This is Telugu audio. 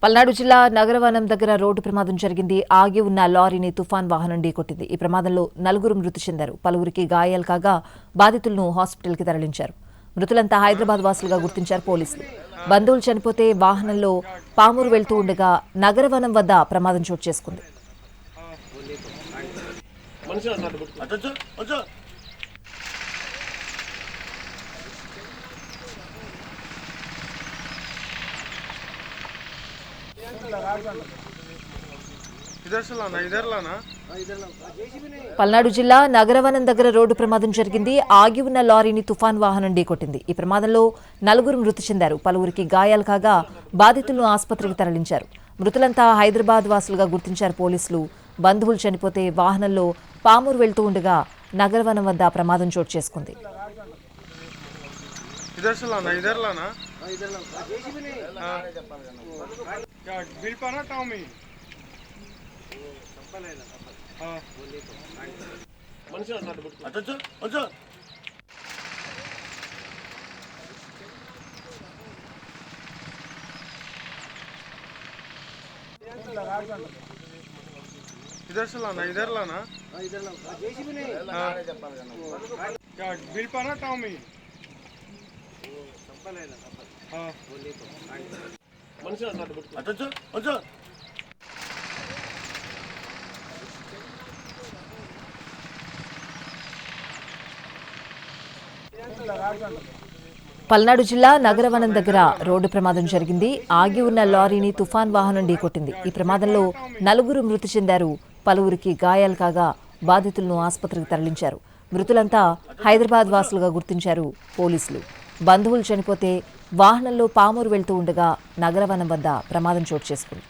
పల్నాడు జిల్లా నగరవనం దగ్గర రోడ్డు ప్రమాదం జరిగింది. ఆగి ఉన్న లారీని తుఫాన్ వాహనం ఢీకొట్టింది. ఈ ప్రమాదంలో 4 మృతి చెందారు. పలువురికి గాయాలు కాగా బాధితులను హాస్పిటల్కి తరలించారు. మృతులంతా హైదరాబాద్ వాసులుగా గుర్తించారు పోలీసులు. బంధువులు చనిపోతే వాహనంలో పామూరు వెళ్తూ ఉండగా నగరవనం వద్ద ప్రమాదం చోటు చేసుకుంది. పల్నాడు జిల్లా నగరవనం దగ్గర రోడ్డు ప్రమాదం జరిగింది. ఆగి ఉన్న లారీని తుఫాన్ వాహనం ఢీకొట్టింది. ఈ ప్రమాదంలో 4 మృతి చెందారు. పలువురికి గాయాలు కాగా బాధితులను ఆసుపత్రికి తరలించారు. మృతులంతా హైదరాబాద్ వాసులుగా గుర్తించారు పోలీసులు. బంధువులు చనిపోతే వాహనంలో పామూరు వెళ్తూ ఉండగా నగరవనం వద్ద ప్రమాదం చోటు చేసుకుంది. పల్నాడు జిల్లా నగరవనం దగ్గర రోడ్డు ప్రమాదం జరిగింది. ఆగి ఉన్న లారీని తుఫాన్ వాహనం ఢీకొట్టింది. ఈ ప్రమాదంలో 4 మృతి చెందారు. పలువురికి గాయాలు కాగా బాధితులను ఆసుపత్రికి తరలించారు. మృతులంతా హైదరాబాద్ వాసులుగా గుర్తించారు పోలీసులు. బంధువులు చనిపోతే వాహనంలో పామూరు వెళ్తూ ఉండగా నగరవనం వద్ద ప్రమాదం చోటు చేసుకుంది.